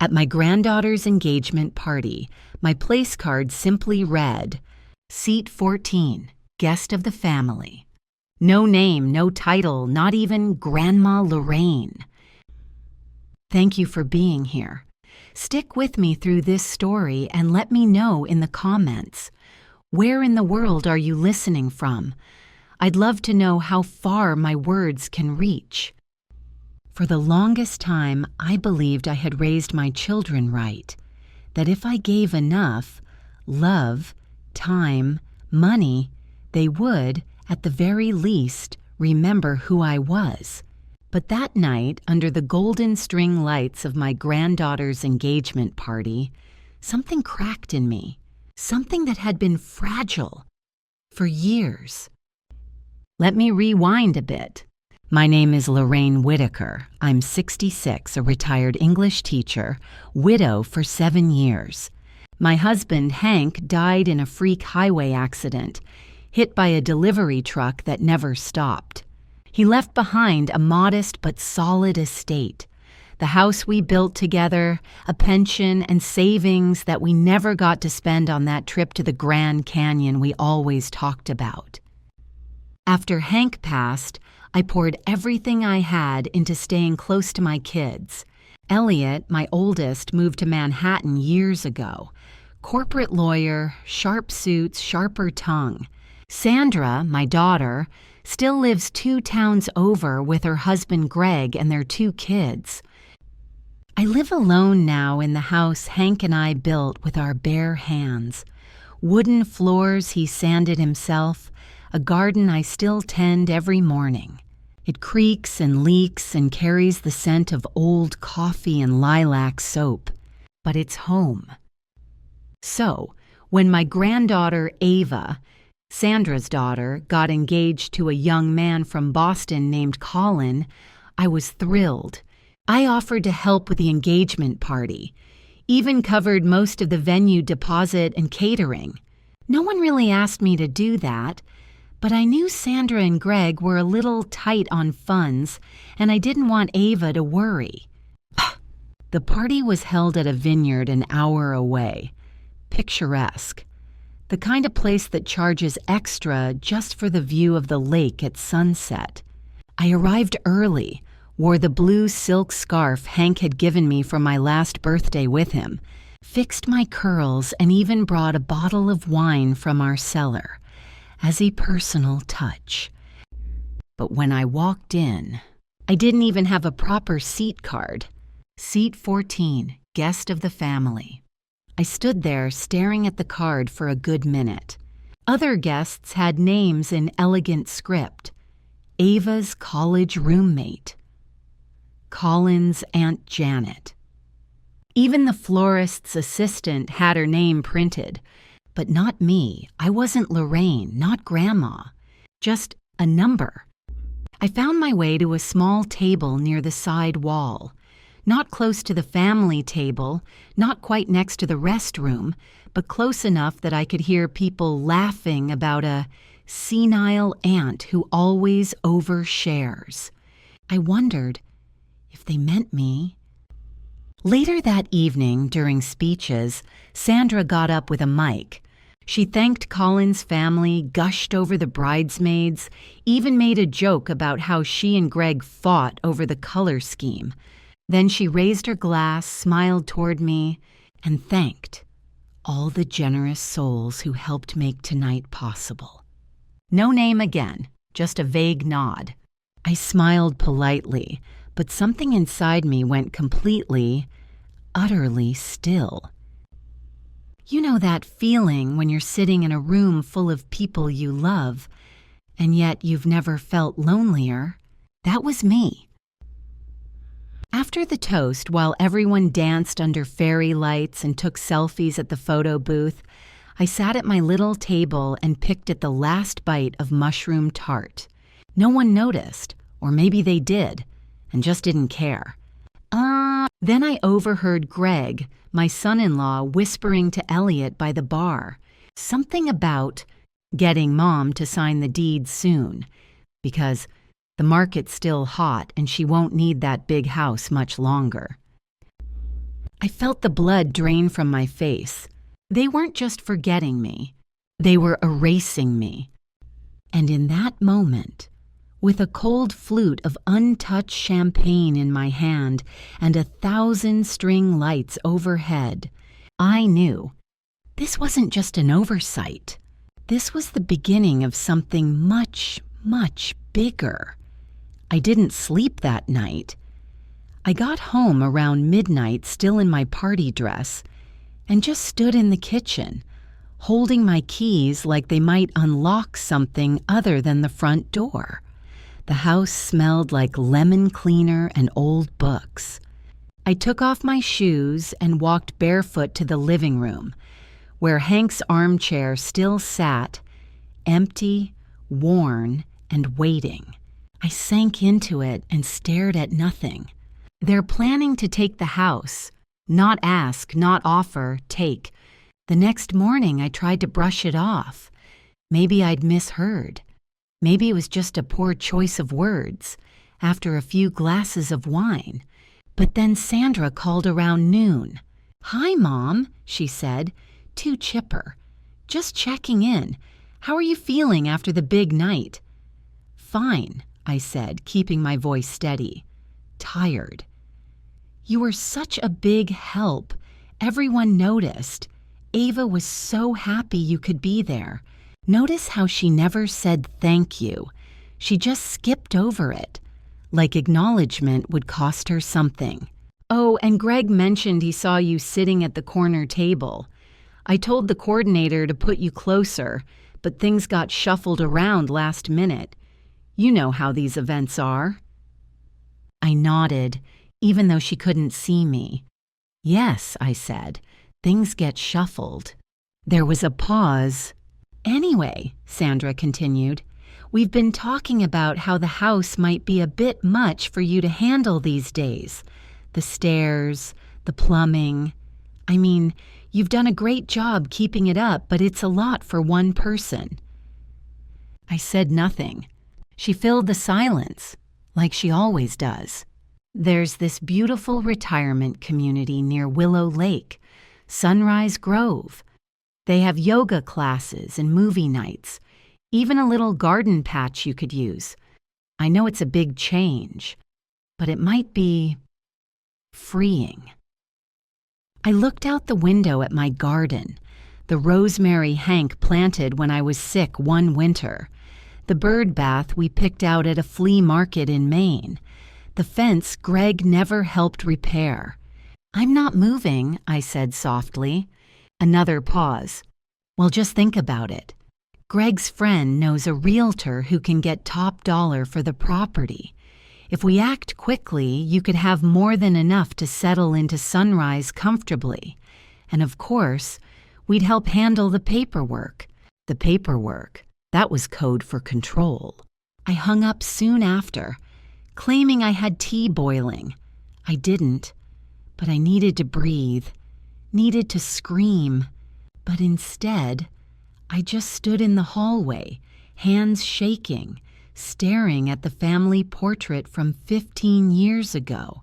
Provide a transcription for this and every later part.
At my granddaughter's engagement party, my place card simply read, Seat 14, guest of the family. No name, no title, not even Grandma Lorraine. Thank you for being here. Stick with me through this story and let me know in the comments. Where in the world are you listening from? I'd love to know how far my words can reach. For the longest time, I believed I had raised my children right, that if I gave enough love, time, money, they would, at the very least, remember who I was. But that night, under the golden string lights of my granddaughter's engagement party, something cracked in me, something that had been fragile for years. Let me rewind a bit. My name is Lorraine Whitaker. I'm 66, a retired English teacher, widow for 7 years. My husband, Hank, died in a freak highway accident, hit by a delivery truck that never stopped. He left behind a modest but solid estate, the house we built together, a pension and savings that we never got to spend on that trip to the Grand Canyon we always talked about. After Hank passed, I poured everything I had into staying close to my kids. Elliot, my oldest, moved to Manhattan years ago. Corporate lawyer, sharp suits, sharper tongue. Sandra, my daughter, still lives 2 towns over with her husband Greg and their 2 kids. I live alone now in the house Hank and I built with our bare hands. Wooden floors he sanded himself, a garden I still tend every morning. It creaks and leaks and carries the scent of old coffee and lilac soap, but it's home. So, when my granddaughter Ava, Sandra's daughter, got engaged to a young man from Boston named Colin, I was thrilled. I offered to help with the engagement party, even covered most of the venue deposit and catering. No one really asked me to do that, but I knew Sandra and Greg were a little tight on funds, and I didn't want Ava to worry. The party was held at a vineyard an hour away. Picturesque. The kind of place that charges extra just for the view of the lake at sunset. I arrived early, wore the blue silk scarf Hank had given me for my last birthday with him, fixed my curls, and even brought a bottle of wine from our cellar, as a personal touch. But when I walked in, I didn't even have a proper seat card. Seat 14, guest of the family. I stood there staring at the card for a good minute. Other guests had names in elegant script. Ava's college roommate. Colin's Aunt Janet. Even the florist's assistant had her name printed. But not me. I wasn't Lorraine, not Grandma. Just a number. I found my way to a small table near the side wall. Not close to the family table, not quite next to the restroom, but close enough that I could hear people laughing about a senile aunt who always overshares. I wondered if they meant me. Later that evening, during speeches, Sandra got up with a mic. She thanked Colin's family, gushed over the bridesmaids, even made a joke about how she and Greg fought over the color scheme. Then she raised her glass, smiled toward me, and thanked all the generous souls who helped make tonight possible. No name again, just a vague nod. I smiled politely, but something inside me went completely, utterly still. You know that feeling when you're sitting in a room full of people you love, and yet you've never felt lonelier? That was me. After the toast, while everyone danced under fairy lights and took selfies at the photo booth, I sat at my little table and picked at the last bite of mushroom tart. No one noticed, or maybe they did, and just didn't care. Then I overheard Greg, my son-in-law, whispering to Elliot by the bar. Something about getting Mom to sign the deed soon, because the market's still hot and she won't need that big house much longer. I felt the blood drain from my face. They weren't just forgetting me. They were erasing me. And in that moment, with a cold flute of untouched champagne in my hand and 1,000 string lights overhead, I knew this wasn't just an oversight. This was the beginning of something much, much bigger. I didn't sleep that night. I got home around midnight still in my party dress and just stood in the kitchen, holding my keys like they might unlock something other than the front door. The house smelled like lemon cleaner and old books. I took off my shoes and walked barefoot to the living room, where Hank's armchair still sat, empty, worn, and waiting. I sank into it and stared at nothing. They're planning to take the house. Not ask, not offer, take. The next morning I tried to brush it off. Maybe I'd misheard. Maybe it was just a poor choice of words after a few glasses of wine. But then Sandra called around noon. "Hi, Mom," she said, too chipper. "Just checking in. How are you feeling after the big night?" "Fine," I said, keeping my voice steady. "Tired." "You were such a big help. Everyone noticed. Ava was so happy you could be there. Notice how she never said thank you. She just skipped over it, like acknowledgement would cost her something. Oh, and Greg mentioned he saw you sitting at the corner table. I told the coordinator to put you closer, but things got shuffled around last minute. You know how these events are." I nodded, even though she couldn't see me. "Yes," I said, "things get shuffled." There was a pause. "Anyway," Sandra continued, "we've been talking about how the house might be a bit much for you to handle these days. The stairs, the plumbing. I mean, you've done a great job keeping it up, but it's a lot for one person." I said nothing. She filled the silence, like she always does. "There's this beautiful retirement community near Willow Lake, Sunrise Grove. They have yoga classes and movie nights, even a little garden patch you could use. I know it's a big change, but it might be freeing." I looked out the window at my garden, the rosemary Hank planted when I was sick one winter, the bird bath we picked out at a flea market in Maine, the fence Greg never helped repair. "I'm not moving," I said softly. Another pause. "Well, just think about it. Greg's friend knows a realtor who can get top dollar for the property. If we act quickly, you could have more than enough to settle into Sunrise comfortably. And of course, we'd help handle the paperwork." The paperwork, that was code for control. I hung up soon after, claiming I had tea boiling. I didn't, but I needed to breathe, needed to scream. But instead, I just stood in the hallway, hands shaking, staring at the family portrait from 15 years ago.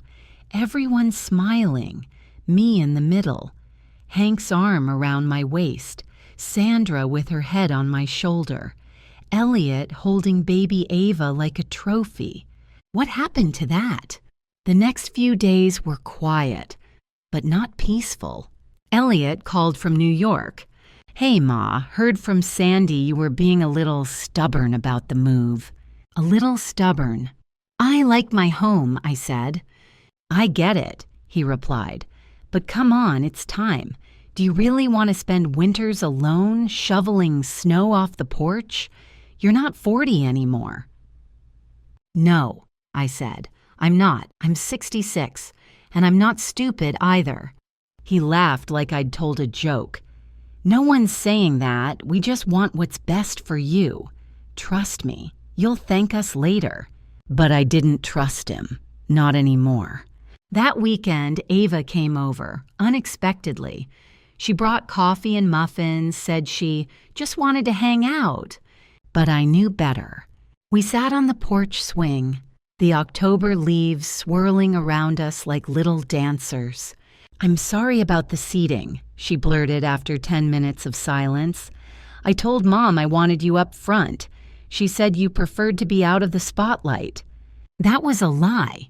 Everyone smiling, me in the middle, Hank's arm around my waist, Sandra with her head on my shoulder, Elliot holding baby Ava like a trophy. What happened to that? The next few days were quiet, but not peaceful. Elliot called from New York. "Hey, Ma, heard from Sandy you were being a little stubborn about the move." "A little stubborn." "I like my home," I said. "I get it," he replied. "But come on, it's time. Do you really want to spend winters alone, shoveling snow off the porch? You're not 40 anymore." "No," I said. "I'm not. I'm 66, and I'm not stupid either." He laughed like I'd told a joke. "No one's saying that. We just want what's best for you. Trust me, you'll thank us later." But I didn't trust him. Not anymore. That weekend, Ava came over, unexpectedly. She brought coffee and muffins, said she just wanted to hang out. But I knew better. We sat on the porch swing, the October leaves swirling around us like little dancers. "I'm sorry about the seating," she blurted after 10 minutes of silence. "I told Mom I wanted you up front. She said you preferred to be out of the spotlight." That was a lie.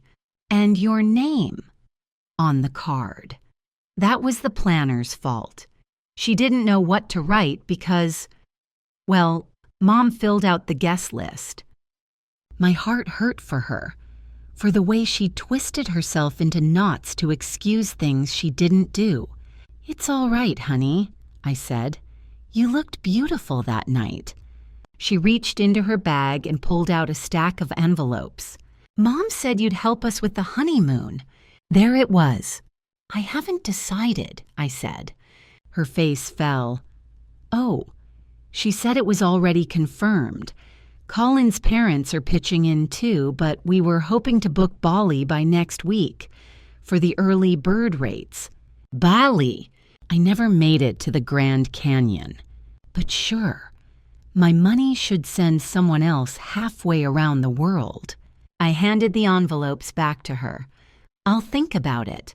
And your name on the card. That was the planner's fault. She didn't know what to write because, well, Mom filled out the guest list. My heart hurt for her, for the way she twisted herself into knots to excuse things she didn't do. "It's all right, honey," I said. "You looked beautiful that night." She reached into her bag and pulled out a stack of envelopes. "Mom said you'd help us with the honeymoon." There it was. "I haven't decided," I said. Her face fell. "Oh, she said it was already confirmed. Colin's parents are pitching in too, but we were hoping to book Bali by next week for the early bird rates." Bali! I never made it to the Grand Canyon. But sure, my money should send someone else halfway around the world. I handed the envelopes back to her. "I'll think about it."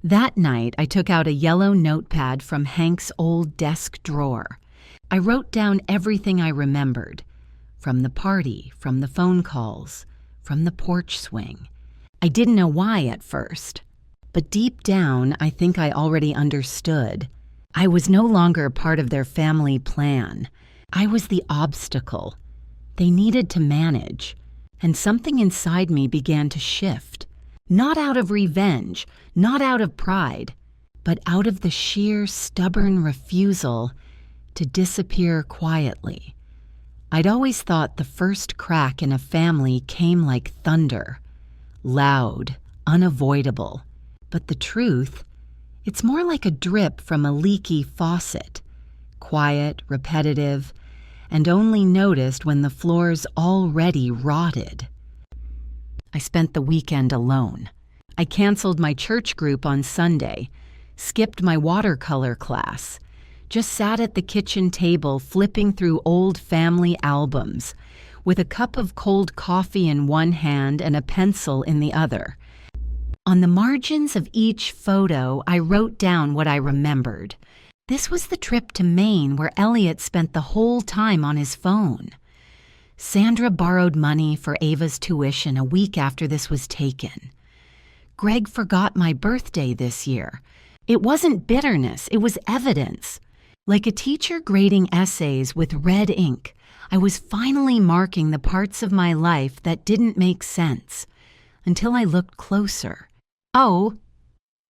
That night, I took out a yellow notepad from Hank's old desk drawer. I wrote down everything I remembered, from the party, from the phone calls, from the porch swing. I didn't know why at first, but deep down, I think I already understood. I was no longer a part of their family plan. I was the obstacle they needed to manage, and something inside me began to shift. Not out of revenge, not out of pride, but out of the sheer, stubborn refusal to disappear quietly. I'd always thought the first crack in a family came like thunder, loud, unavoidable. But the truth, it's more like a drip from a leaky faucet, quiet, repetitive, and only noticed when the floor's already rotted. I spent the weekend alone. I canceled my church group on Sunday, skipped my watercolor class, just sat at the kitchen table flipping through old family albums, with a cup of cold coffee in one hand and a pencil in the other. On the margins of each photo, I wrote down what I remembered. This was the trip to Maine where Elliot spent the whole time on his phone. Sandra borrowed money for Ava's tuition a week after this was taken. Greg forgot my birthday this year. It wasn't bitterness, it was evidence. Like a teacher grading essays with red ink, I was finally marking the parts of my life that didn't make sense, until I looked closer. Oh!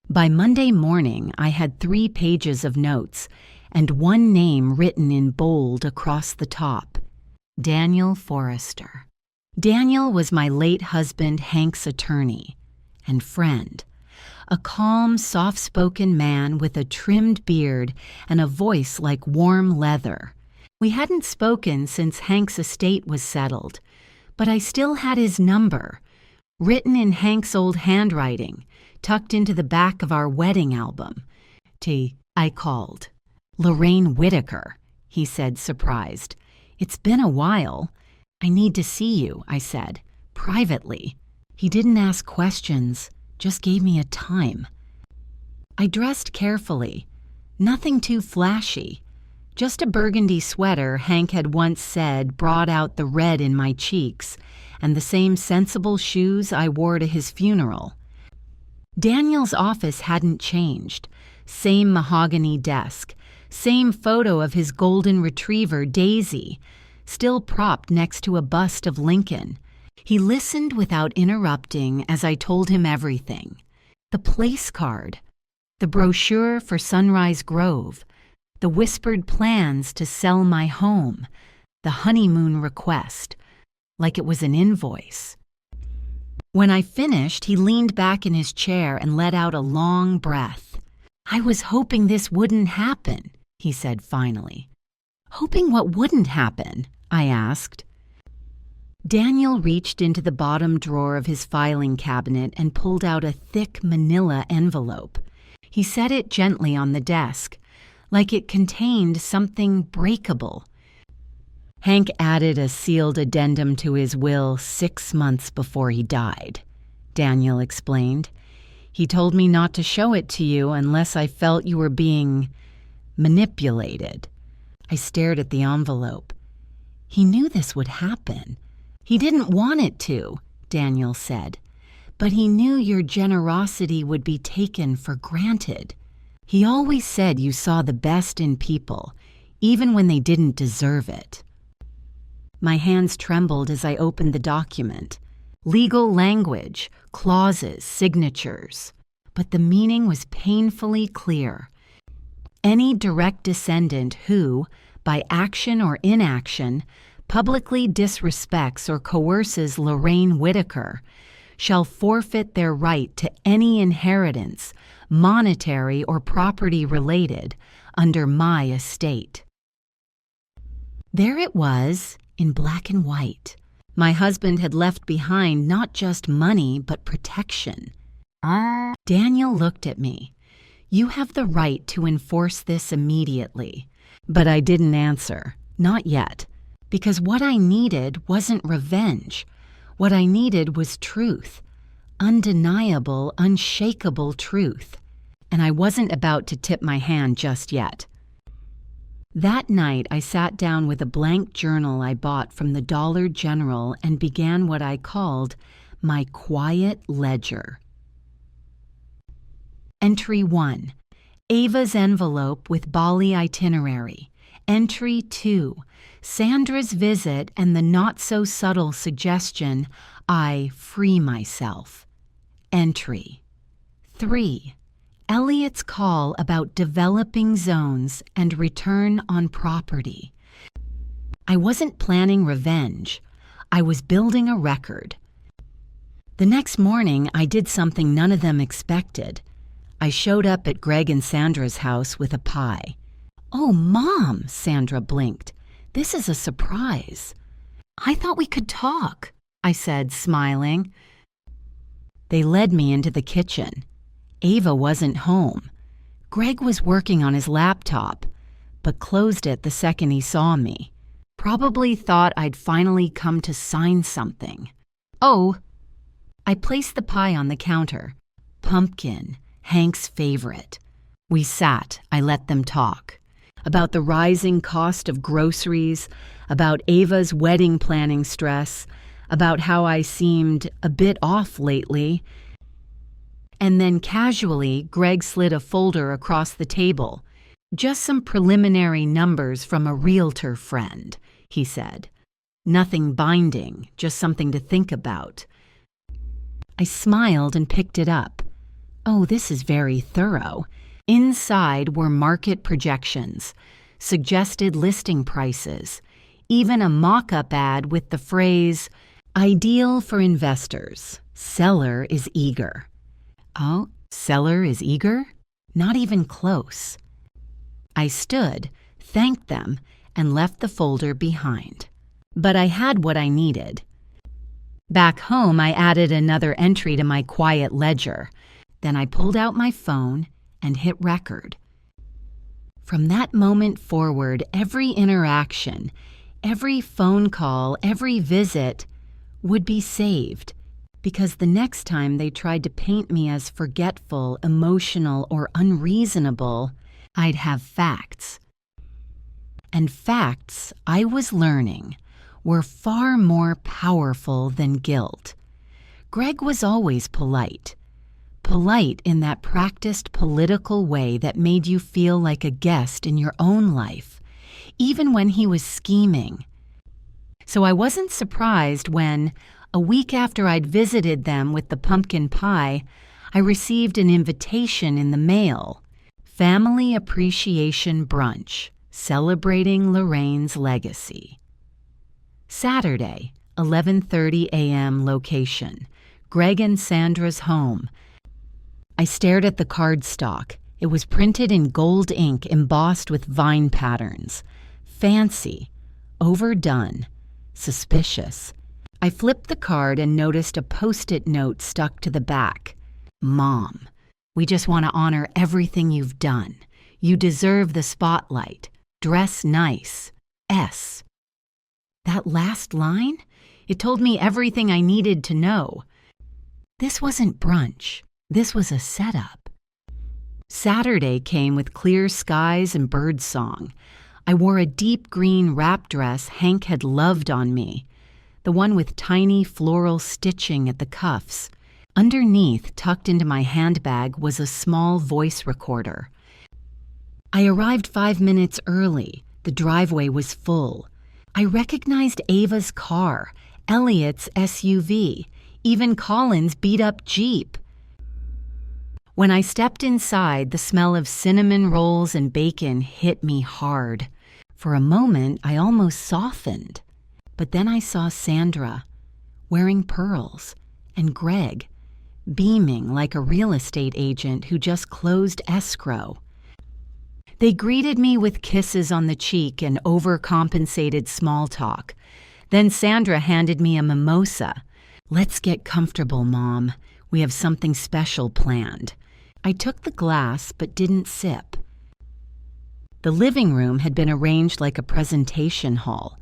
By Monday morning, I had 3 pages of notes and one name written in bold across the top. Daniel Forrester. Daniel was my late husband Hank's attorney and friend, a calm, soft-spoken man with a trimmed beard and a voice like warm leather. We hadn't spoken since Hank's estate was settled, but I still had his number, written in Hank's old handwriting, tucked into the back of our wedding album. I called. "Lorraine Whitaker," he said, surprised. "It's been a while. I need to see you," I said, privately. He didn't ask questions, just gave me a time. I dressed carefully, nothing too flashy. Just a burgundy sweater Hank had once said brought out the red in my cheeks, and the same sensible shoes I wore to his funeral. Daniel's office hadn't changed. Same mahogany desk, same photo of his golden retriever, Daisy, still propped next to a bust of Lincoln. He listened without interrupting as I told him everything. The place card, the brochure for Sunrise Grove, the whispered plans to sell my home, the honeymoon request, like it was an invoice. When I finished, he leaned back in his chair and let out a long breath. "I was hoping this wouldn't happen," he said finally. "Hoping what wouldn't happen?" I asked. Daniel reached into the bottom drawer of his filing cabinet and pulled out a thick manila envelope. He set it gently on the desk, like it contained something breakable. Hank added a sealed addendum to his will 6 months before he died, Daniel explained. He told me not to show it to you unless I felt you were being manipulated. I stared at the envelope. He knew this would happen. He didn't want it to, Daniel said, but he knew your generosity would be taken for granted. He always said you saw the best in people, even when they didn't deserve it. My hands trembled as I opened the document. Legal language, clauses, signatures. But the meaning was painfully clear. Any direct descendant who, by action or inaction, publicly disrespects or coerces Lorraine Whitaker shall forfeit their right to any inheritance, monetary or property related, under my estate. There it was, in black and white. My husband had left behind not just money, but protection. Daniel looked at me. You have the right to enforce this immediately. But I didn't answer. Not yet. Because what I needed wasn't revenge. What I needed was truth. Undeniable, unshakable truth. And I wasn't about to tip my hand just yet. That night, I sat down with a blank journal I bought from the Dollar General and began what I called my quiet ledger. Entry 1. Ava's envelope with Bali itinerary. Entry 2. Sandra's visit and the not-so-subtle suggestion, I free myself. Entry 3. Elliot's call about developing zones and return on property. I wasn't planning revenge. I was building a record. The next morning, I did something none of them expected. I showed up at Greg and Sandra's house with a pie. "Oh, Mom," Sandra blinked. "This is a surprise." "I thought we could talk," I said, smiling. They led me into the kitchen. Ava wasn't home. Greg was working on his laptop, but closed it the second he saw me. Probably thought I'd finally come to sign something. "Oh." I placed the pie on the counter. Pumpkin, Hank's favorite. We sat. I let them talk. About the rising cost of groceries, about Ava's wedding planning stress, about how I seemed a bit off lately. And then casually, Greg slid a folder across the table. "Just some preliminary numbers from a realtor friend," he said. "Nothing binding, just something to think about." I smiled and picked it up. Oh, this is very thorough. Inside were market projections, suggested listing prices, even a mock-up ad with the phrase, "Ideal for investors. Seller is eager." Oh, seller is eager? Not even close. I stood, thanked them, and left the folder behind. But I had what I needed. Back home, I added another entry to my quiet ledger. Then I pulled out my phone and hit record. From that moment forward, every interaction, every phone call, every visit would be saved, because the next time they tried to paint me as forgetful, emotional, or unreasonable, I'd have facts. And facts, I was learning, were far more powerful than guilt. Greg was always polite. Polite in that practiced political way that made you feel like a guest in your own life, even when he was scheming. So I wasn't surprised when, a week after I'd visited them with the pumpkin pie, I received an invitation in the mail. Family Appreciation Brunch, celebrating Lorraine's legacy. Saturday, 11:30 a.m. location, Greg and Sandra's home. I stared at the cardstock. It was printed in gold ink embossed with vine patterns. Fancy, overdone, suspicious. I flipped the card and noticed a Post-it note stuck to the back. "Mom, we just want to honor everything you've done. You deserve the spotlight. Dress nice. S." That last line? It told me everything I needed to know. This wasn't brunch. This was a setup. Saturday came with clear skies and birdsong. I wore a deep green wrap dress Hank had loved on me, the one with tiny floral stitching at the cuffs. Underneath, tucked into my handbag, was a small voice recorder. I arrived 5 minutes early. The driveway was full. I recognized Ava's car, Elliot's SUV, even Colin's beat-up Jeep. When I stepped inside, the smell of cinnamon rolls and bacon hit me hard. For a moment, I almost softened. But then I saw Sandra, wearing pearls, and Greg, beaming like a real estate agent who just closed escrow. They greeted me with kisses on the cheek and overcompensated small talk. Then Sandra handed me a mimosa. "Let's get comfortable, Mom. We have something special planned." I took the glass but didn't sip. The living room had been arranged like a presentation hall.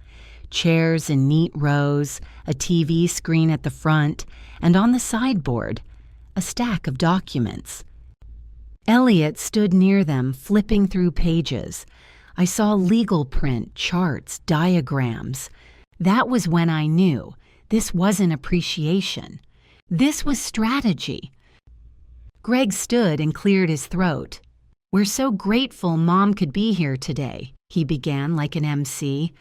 Chairs in neat rows, a TV screen at the front, and on the sideboard, a stack of documents. Elliot stood near them, flipping through pages. I saw legal print, charts, diagrams. That was when I knew this wasn't appreciation. This was strategy. Greg stood and cleared his throat. "We're so grateful Mom could be here today," he began like an MC.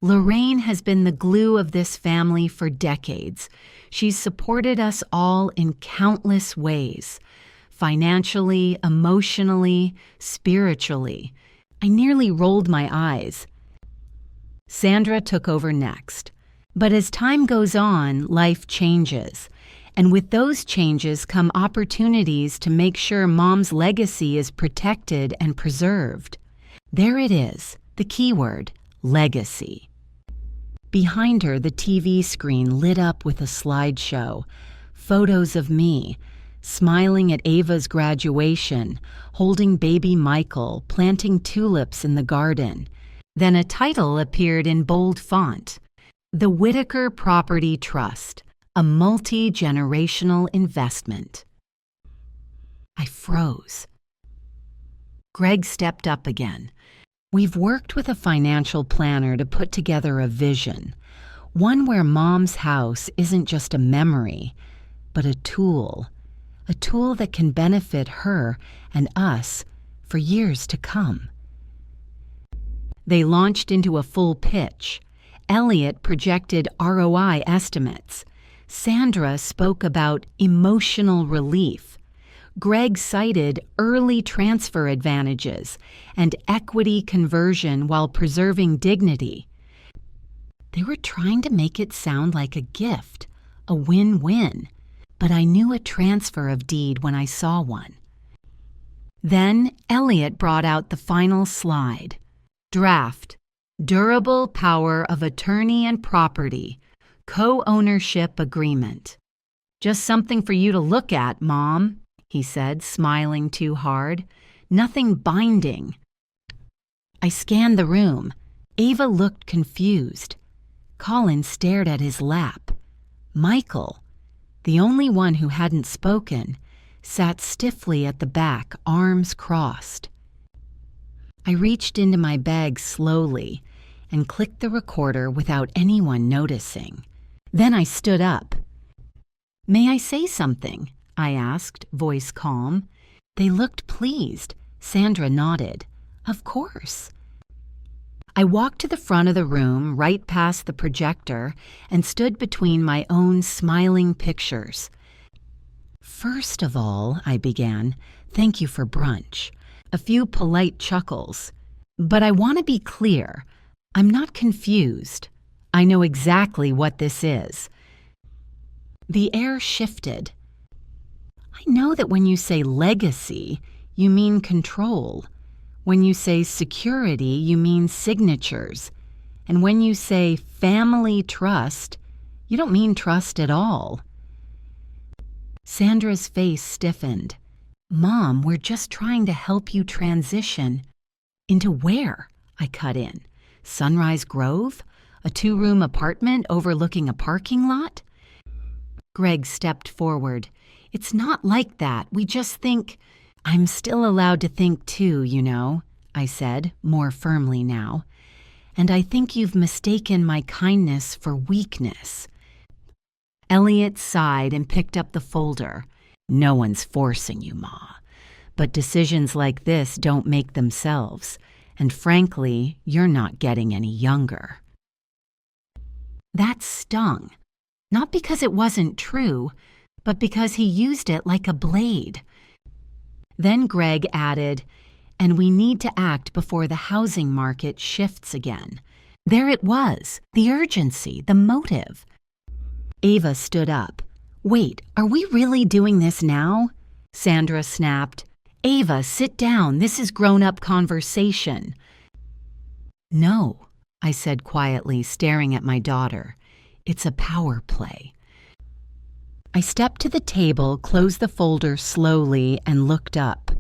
"Lorraine has been the glue of this family for decades. She's supported us all in countless ways. Financially, emotionally, spiritually." I nearly rolled my eyes. Sandra took over next. But as time goes on, life changes. And with those changes come opportunities to make sure Mom's legacy is protected and preserved. There it is, the keyword, legacy. Behind her, the TV screen lit up with a slideshow, photos of me, smiling at Ava's graduation, holding baby Michael, planting tulips in the garden. Then a title appeared in bold font, "The Whitaker Property Trust, a multi-generational investment." I froze. Greg stepped up again. "We've worked with a financial planner to put together a vision, one where Mom's house isn't just a memory, but a tool that can benefit her and us for years to come." They launched into a full pitch. Elliot projected ROI estimates. Sandra spoke about emotional relief. Greg cited early transfer advantages and equity conversion while preserving dignity. They were trying to make it sound like a gift, a win-win, but I knew a transfer of deed when I saw one. Then Elliot brought out the final slide. Draft, durable power of attorney and property, co-ownership agreement. "Just something for you to look at, Mom," he said, smiling too hard. "Nothing binding." I scanned the room. Ava looked confused. Colin stared at his lap. Michael, the only one who hadn't spoken, sat stiffly at the back, arms crossed. I reached into my bag slowly and clicked the recorder without anyone noticing. Then I stood up. "May I say something?" I asked, voice calm. They looked pleased. Sandra nodded. "Of course." I walked to the front of the room, right past the projector, and stood between my own smiling pictures. "First of all," I began, "thank you for brunch." A few polite chuckles. "But I want to be clear. I'm not confused. I know exactly what this is." The air shifted. "I know that when you say legacy, you mean control. When you say security, you mean signatures. And when you say family trust, you don't mean trust at all." Sandra's face stiffened. "Mom, we're just trying to help you transition." "Into where?" I cut in. "Sunrise Grove? A 2-room apartment overlooking a parking lot?" Greg stepped forward. It's not like that. We just think—" "I'm still allowed to think too, you know," I said, more firmly now. "And I think you've mistaken my kindness for weakness." Elliot sighed and picked up the folder. "No one's forcing you, Ma. But decisions like this don't make themselves. And frankly, you're not getting any younger." That stung. Not because it wasn't true, but because he used it like a blade. Then Greg added, "And we need to act before the housing market shifts again." There it was, the urgency, the motive. Ava stood up. "Wait, are we really doing this now?" Sandra snapped. "Ava, sit down. This is grown-up conversation." "No," I said quietly, staring at my daughter. "It's a power play." I stepped to the table, closed the folder slowly, and looked up.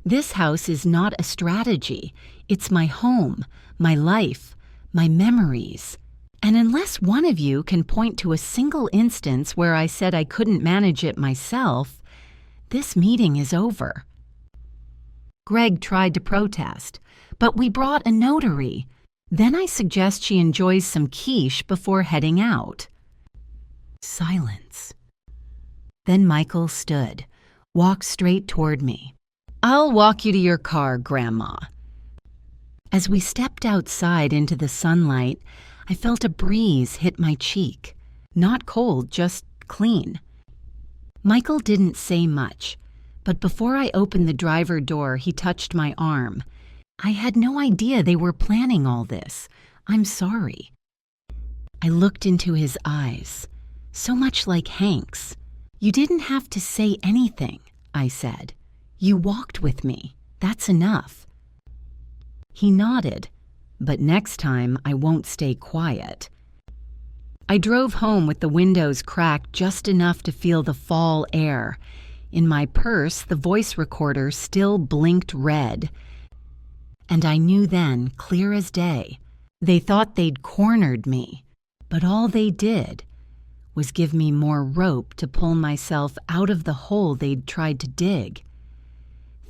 "This house is not a strategy. It's my home, my life, my memories. And unless one of you can point to a single instance where I said I couldn't manage it myself, this meeting is over." Greg tried to protest, "But we brought a notary. Then I suggest she enjoys some quiche before heading out." Silence. Then Michael stood, walked straight toward me. "I'll walk you to your car, Grandma." As we stepped outside into the sunlight, I felt a breeze hit my cheek. Not cold, just clean. Michael didn't say much, but before I opened the driver door, he touched my arm. "I had no idea they were planning all this. I'm sorry." I looked into his eyes, so much like Hank's. "You didn't have to say anything," I said. "You walked with me. That's enough." He nodded, but next time I won't stay quiet. I drove home with the windows cracked just enough to feel the fall air. In my purse, the voice recorder still blinked red. And I knew then, clear as day, they thought they'd cornered me, but all they did was give me more rope to pull myself out of the hole they'd tried to dig.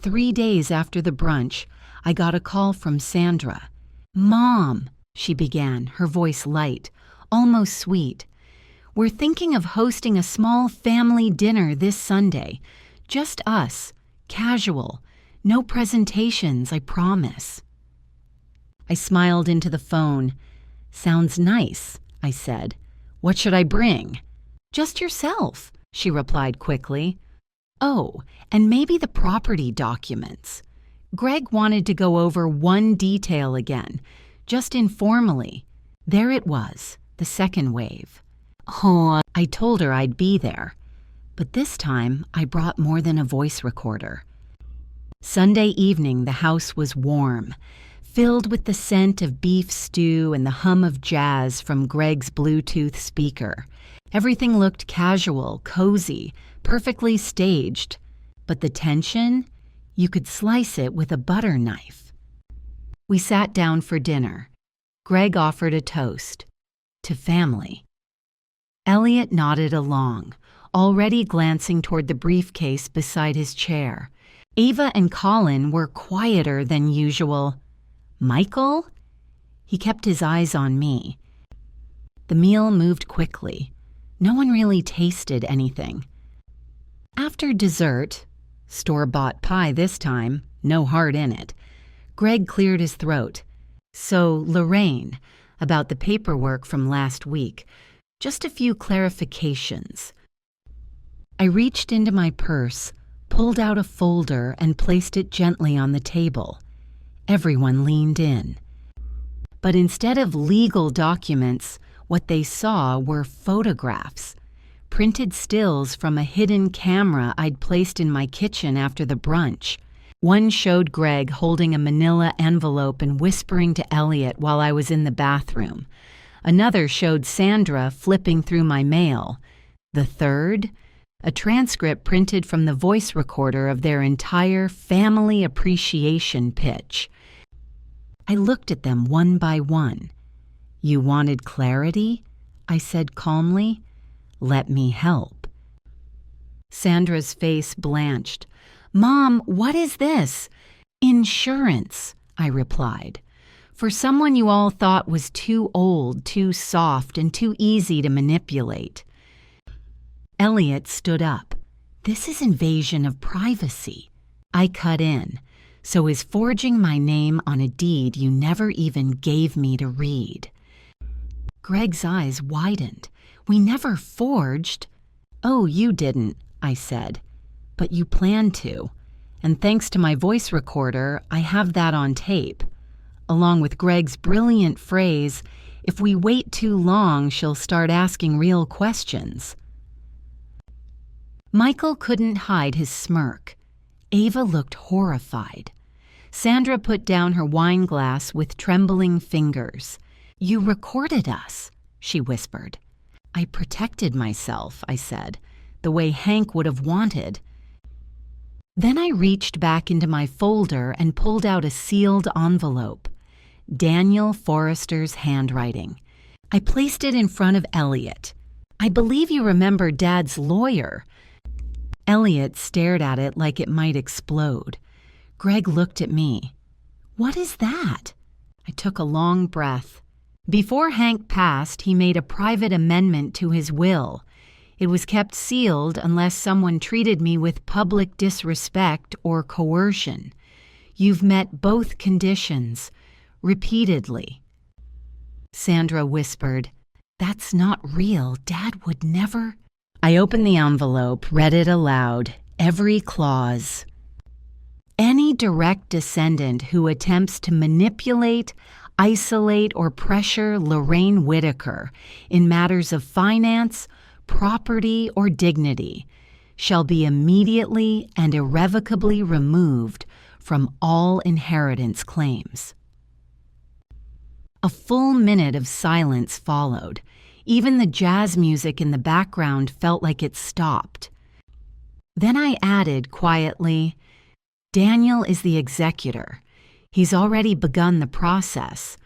3 days after the brunch, I got a call from Sandra. "Mom," she began, her voice light, almost sweet. "We're thinking of hosting a small family dinner this Sunday. Just us, casual, no presentations, I promise." I smiled into the phone. "Sounds nice," I said. "What should I bring?" "Just yourself," she replied quickly. "Oh, and maybe the property documents." Greg wanted to go over one detail again, just informally. There it was, the second wave. Oh, I told her I'd be there. But this time, I brought more than a voice recorder. Sunday evening, the house was warm, filled with the scent of beef stew and the hum of jazz from Greg's Bluetooth speaker. Everything looked casual, cozy, perfectly staged. But the tension? You could slice it with a butter knife. We sat down for dinner. Greg offered a toast. To family. Elliot nodded along, already glancing toward the briefcase beside his chair. Ava and Colin were quieter than usual. Michael? He kept his eyes on me. The meal moved quickly. No one really tasted anything. After dessert, store-bought pie this time, no heart in it, Greg cleared his throat. "So, Lorraine, about the paperwork from last week, just a few clarifications." I reached into my purse, pulled out a folder, and placed it gently on the table. Everyone leaned in. But instead of legal documents, what they saw were photographs. Printed stills from a hidden camera I'd placed in my kitchen after the brunch. One showed Greg holding a manila envelope and whispering to Elliot while I was in the bathroom. Another showed Sandra flipping through my mail. The third, a transcript printed from the voice recorder of their entire family appreciation pitch. I looked at them one by one. "You wanted clarity?" I said calmly. "Let me help." Sandra's face blanched. "Mom, what is this?" "Insurance," I replied. "For someone you all thought was too old, too soft, and too easy to manipulate." Elliot stood up. "This is invasion of privacy." I cut in. "So is forging my name on a deed you never even gave me to read." Greg's eyes widened. "We never forged." "Oh, you didn't," I said. "But you planned to. And thanks to my voice recorder, I have that on tape, along with Greg's brilliant phrase, 'If we wait too long, she'll start asking real questions.'" Michael couldn't hide his smirk. Ava looked horrified. Sandra put down her wine glass with trembling fingers. "You recorded us," she whispered. "I protected myself," I said, "the way Hank would have wanted." Then I reached back into my folder and pulled out a sealed envelope. Daniel Forrester's handwriting. I placed it in front of Elliot. "I believe you remember Dad's lawyer." Elliot stared at it like it might explode. Greg looked at me. "What is that?" I took a long breath. "Before Hank passed, he made a private amendment to his will. It was kept sealed unless someone treated me with public disrespect or coercion. You've met both conditions, repeatedly." Sandra whispered, "That's not real. Dad would never." I opened the envelope, read it aloud, every clause. "Any direct descendant who attempts to manipulate, isolate, or pressure Lorraine Whitaker in matters of finance, property, or dignity shall be immediately and irrevocably removed from all inheritance claims." A full minute of silence followed. Even the jazz music in the background felt like it stopped. Then I added quietly, "Daniel is the executor. He's already begun the process.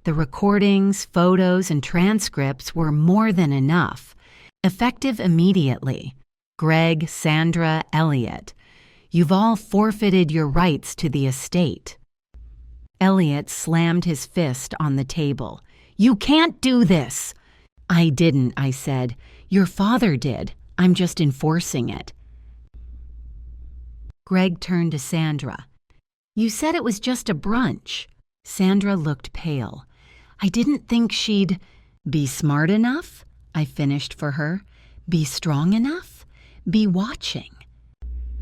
The recordings, photos, and transcripts were more than enough. Effective immediately. Greg, Sandra, Elliot, you've all forfeited your rights to the estate." Elliot slammed his fist on the table. "You can't do this!" "I didn't," I said. "Your father did. I'm just enforcing it." Greg turned to Sandra. "You said it was just a brunch." Sandra looked pale. "I didn't think she'd be smart enough," I finished for her. "Be strong enough. Be watching."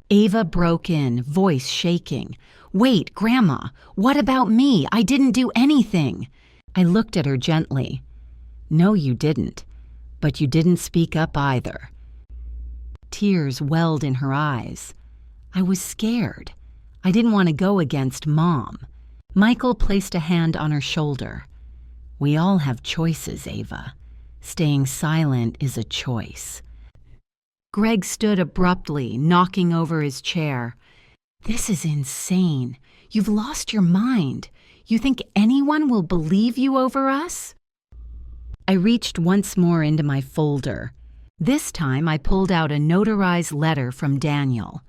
Ava broke in, voice shaking. "Wait, Grandma, what about me? I didn't do anything." I looked at her gently. "No, you didn't. But you didn't speak up either." Tears welled in her eyes. I was scared. I didn't want to go against Mom. Michael placed a hand on her shoulder. "We all have choices, Ava. Staying silent is a choice." Greg stood abruptly, knocking over his chair. "This is insane. You've lost your mind. You think anyone will believe you over us?" I reached once more into my folder. This time I pulled out a notarized letter from Daniel,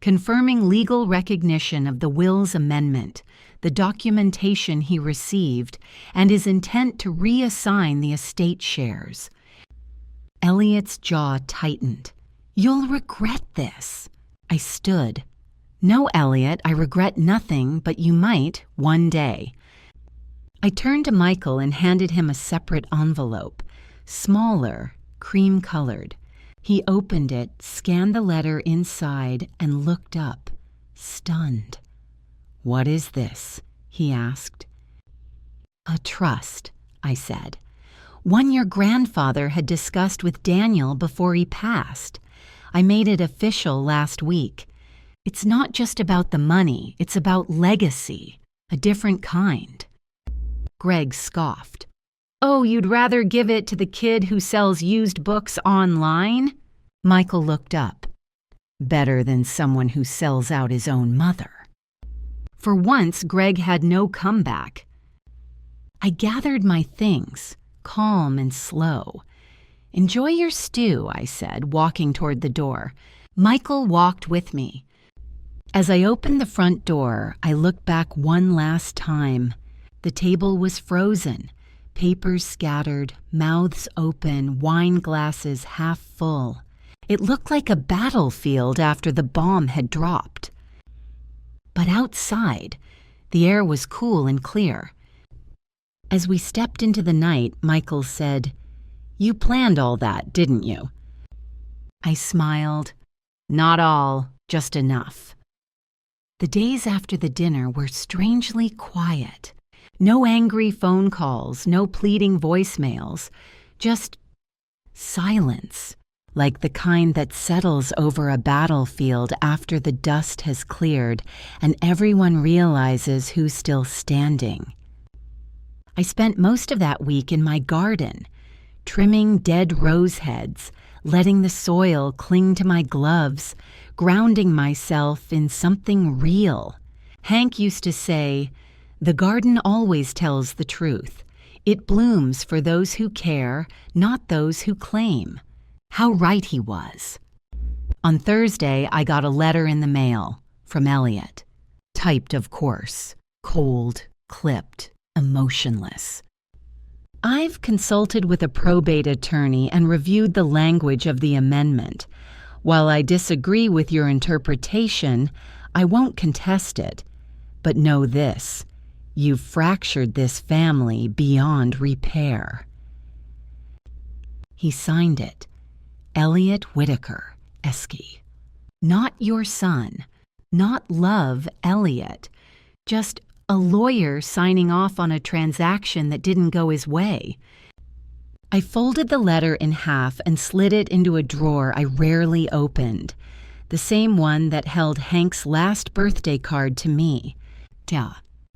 confirming legal recognition of the will's amendment, the documentation he received, and his intent to reassign the estate shares. Elliot's jaw tightened. "You'll regret this." I stood. "No, Elliot, I regret nothing, but you might one day." I turned to Michael and handed him a separate envelope, smaller, cream-colored. He opened it, scanned the letter inside, and looked up, stunned. "What is this?" he asked. "A trust," I said. "One your grandfather had discussed with Daniel before he passed. I made it official last week. It's not just about the money, it's about legacy, a different kind." Greg scoffed. "Oh, you'd rather give it to the kid who sells used books online?" Michael looked up. "Better than someone who sells out his own mother." For once, Greg had no comeback. I gathered my things, calm and slow. "Enjoy your stew," I said, walking toward the door. Michael walked with me. As I opened the front door, I looked back one last time. The table was frozen, papers scattered, mouths open, wine glasses half full. It looked like a battlefield after the bomb had dropped. But outside, the air was cool and clear. As we stepped into the night, Michael said, "You planned all that, didn't you?" I smiled. "Not all, just enough." The days after the dinner were strangely quiet. No angry phone calls, no pleading voicemails, just silence, like the kind that settles over a battlefield after the dust has cleared and everyone realizes who's still standing. I spent most of that week in my garden, trimming dead rose heads, letting the soil cling to my gloves, grounding myself in something real. Hank used to say, "The garden always tells the truth. It blooms for those who care, not those who claim." How right he was. On Thursday, I got a letter in the mail from Elliot. Typed, of course, cold, clipped, emotionless. "I've consulted with a probate attorney and reviewed the language of the amendment. While I disagree with your interpretation, I won't contest it. But know this, you've fractured this family beyond repair." He signed it, Elliot Whitaker, Esky. Not your son, not love Elliot, just a lawyer signing off on a transaction that didn't go his way. I folded the letter in half and slid it into a drawer I rarely opened, the same one that held Hank's last birthday card to me.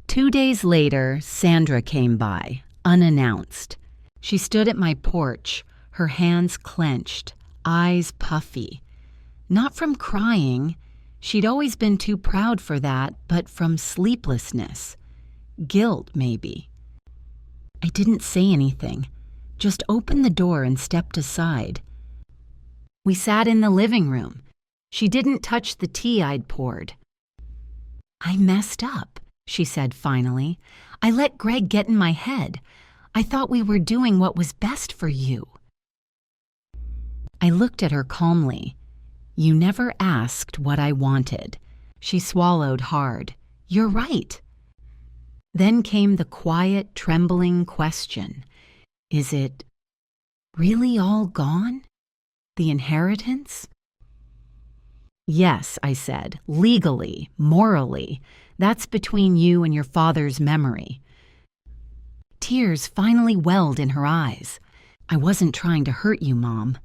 2 days later, Sandra came by, unannounced. She stood at my porch, her hands clenched, eyes puffy. Not from crying, she'd always been too proud for that, but from sleeplessness. Guilt, maybe. I didn't say anything, just opened the door and stepped aside. We sat in the living room. She didn't touch the tea I'd poured. "I messed up," she said finally. "I let Greg get in my head. I thought we were doing what was best for you." I looked at her calmly. "You never asked what I wanted." She swallowed hard. "You're right." Then came the quiet, trembling question. Is it really all gone? The inheritance? "Yes," I said, "legally, morally. That's between you and your father's memory." Tears finally welled in her eyes. "I wasn't trying to hurt you, Mom."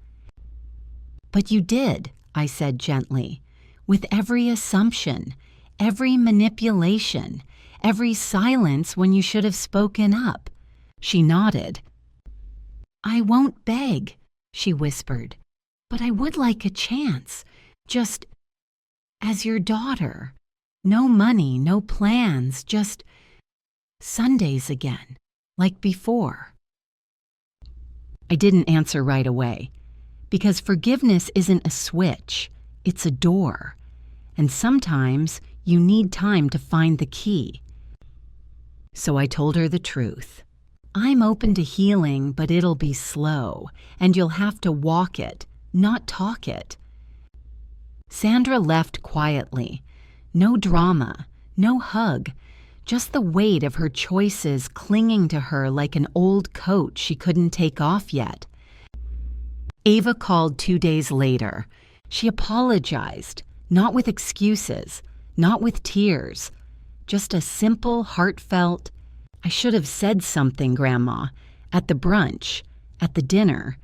"But you did," I said gently, "with every assumption, every manipulation, every silence when you should have spoken up." She nodded. "I won't beg," she whispered, "but I would like a chance, just as your daughter. No money, no plans, just Sundays again, like before." I didn't answer right away, because forgiveness isn't a switch, it's a door, and sometimes you need time to find the key. So I told her the truth. "I'm open to healing, but it'll be slow, and you'll have to walk it, not talk it." Sandra left quietly. No drama, no hug, just the weight of her choices clinging to her like an old coat she couldn't take off yet. Ava called 2 days later. She apologized, not with excuses, not with tears, just a simple, heartfelt, "I should have said something, Grandma, at the brunch, at the dinner.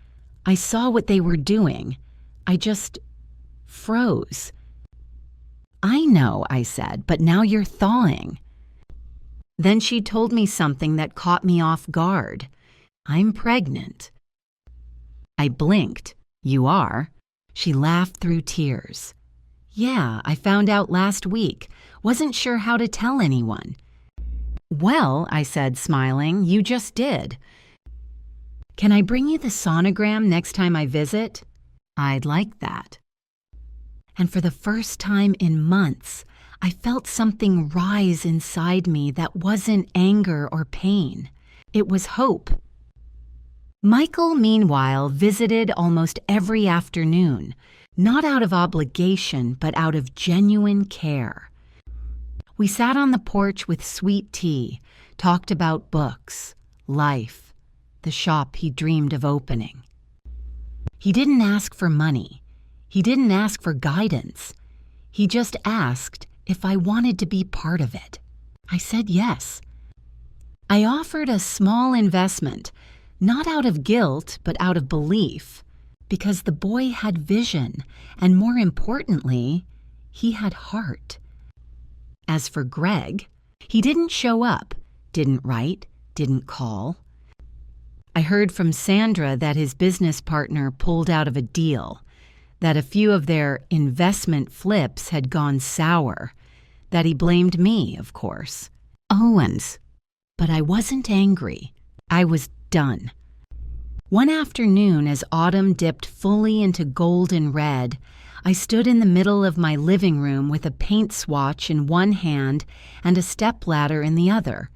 I saw what they were doing. I just froze." "I know," I said, "but now you're thawing." Then she told me something that caught me off guard. "I'm pregnant." I blinked. "You are?" She laughed through tears. "Yeah, I found out last week. Wasn't sure how to tell anyone." "Well," I said, smiling, "you just did." "Can I bring you the sonogram next time I visit?" "I'd like that." And for the first time in months, I felt something rise inside me that wasn't anger or pain. It was hope. Michael, meanwhile, visited almost every afternoon, not out of obligation, but out of genuine care. We sat on the porch with sweet tea, talked about books, life, the shop he dreamed of opening. He didn't ask for money. He didn't ask for guidance. He just asked if I wanted to be part of it. I said yes. I offered a small investment, not out of guilt, but out of belief, because the boy had vision, and more importantly, he had heart. As for Greg, he didn't show up, didn't write, didn't call. I heard from Sandra that his business partner pulled out of a deal, that a few of their investment flips had gone sour, that he blamed me, of course. Owens. But I wasn't angry. I was done. One afternoon, as autumn dipped fully into golden red, I stood in the middle of my living room with a paint swatch in one hand and a stepladder in the other.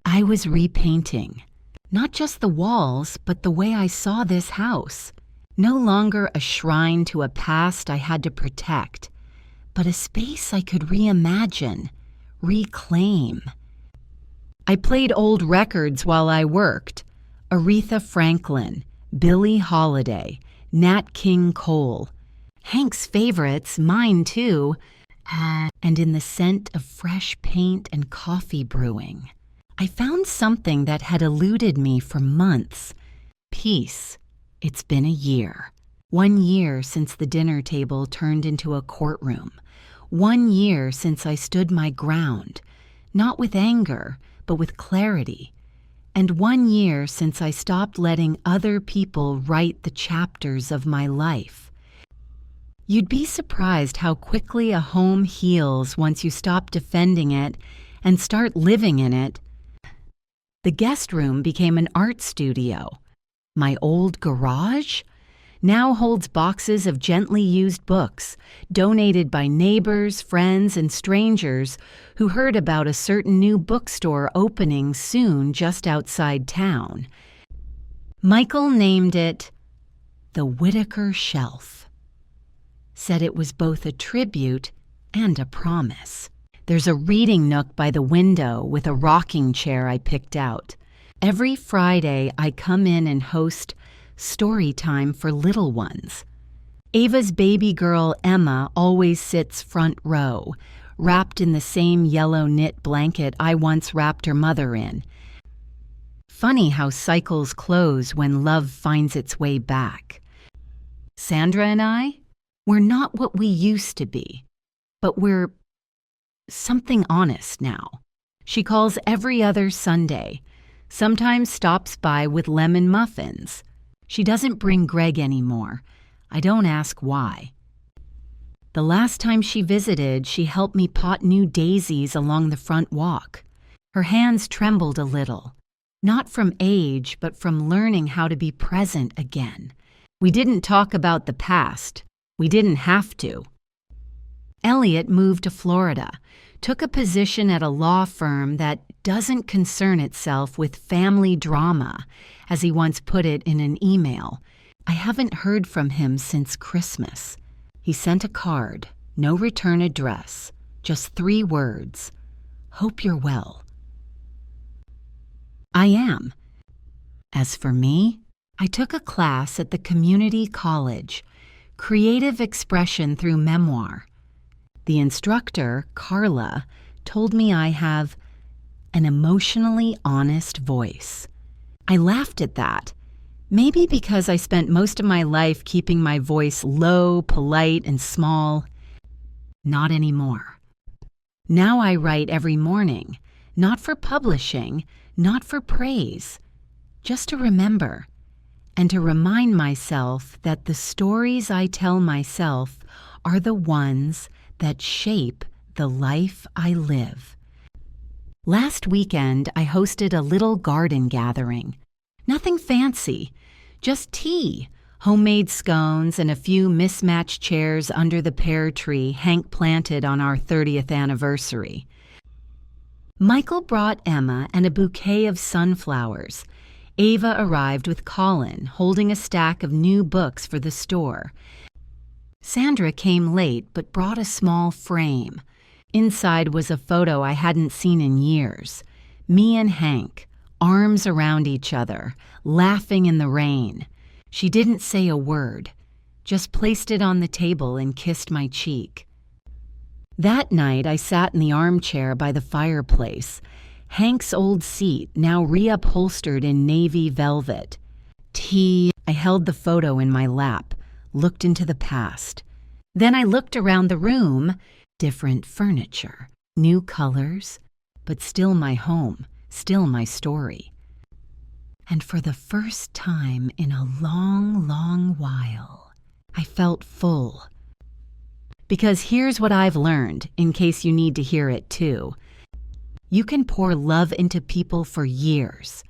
I was repainting, not just the walls, but the way I saw this house. No longer a shrine to a past I had to protect, but a space I could reimagine, reclaim. I played old records while I worked. Aretha Franklin, Billie Holiday, Nat King Cole. Hank's favorites, mine too, and in the scent of fresh paint and coffee brewing, I found something that had eluded me for months. Peace. It's been a year. 1 year since the dinner table turned into a courtroom. 1 year since I stood my ground, not with anger, but with clarity. And 1 year since I stopped letting other people write the chapters of my life. You'd be surprised how quickly a home heals once you stop defending it and start living in it. The guest room became an art studio. My old garage now holds boxes of gently used books, donated by neighbors, friends, and strangers who heard about a certain new bookstore opening soon just outside town. Michael named it the Whitaker Shelf. Said it was both a tribute and a promise. There's a reading nook by the window with a rocking chair I picked out. Every Friday, I come in and host story time for little ones. Ava's baby girl, Emma, always sits front row, wrapped in the same yellow knit blanket I once wrapped her mother in. Funny how cycles close when love finds its way back. Sandra and I, we're not what we used to be, but we're something honest now. She calls every other Sunday, sometimes stops by with lemon muffins. She doesn't bring Greg anymore. I don't ask why. The last time she visited, she helped me pot new daisies along the front walk. Her hands trembled a little, not from age, but from learning how to be present again. We didn't talk about the past. We didn't have to. Elliot moved to Florida, took a position at a law firm that doesn't concern itself with family drama, as he once put it in an email. I haven't heard from him since Christmas. He sent a card, no return address, just 3 words. Hope you're well. I am. As for me, I took a class at the community college, Creative Expression Through Memoir. The instructor, Carla, told me I have an emotionally honest voice. I laughed at that, maybe because I spent most of my life keeping my voice low, polite, and small. Not anymore. Now I write every morning, not for publishing, not for praise, just to remember, and to remind myself that the stories I tell myself are the ones that shape the life I live. Last weekend, I hosted a little garden gathering. Nothing fancy, just tea, Homemade scones and a few mismatched chairs under the pear tree Hank planted on our 30th anniversary. Michael brought Emma and a bouquet of sunflowers. Ava arrived with Colin, holding a stack of new books for the store. Sandra came late but brought a small frame. Inside was a photo I hadn't seen in years. Me and Hank, arms around each other, laughing in the rain. She didn't say a word, just placed it on the table and kissed my cheek. That night I sat in the armchair by the fireplace, Hank's old seat now reupholstered in navy velvet. I held the photo in my lap, looked into the past. Then I looked around the room, different furniture, new colors, but still my home, still my story. And for the first time in a long, long while, I felt full. Because here's what I've learned, in case you need to hear it too. You can pour love into people for years,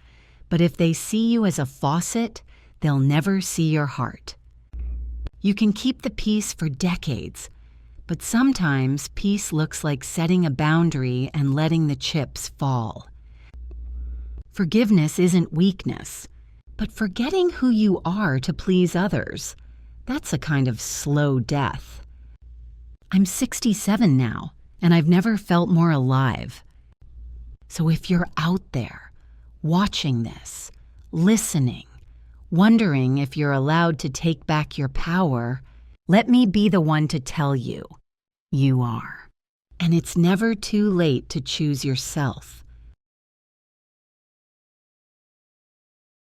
but if they see you as a faucet, they'll never see your heart. You can keep the peace for decades, but sometimes peace looks like setting a boundary and letting the chips fall. Forgiveness isn't weakness, but forgetting who you are to please others, that's a kind of slow death. I'm 67 now, and I've never felt more alive. So if you're out there, watching this, listening, wondering if you're allowed to take back your power, let me be the one to tell you, you are. And it's never too late to choose yourself.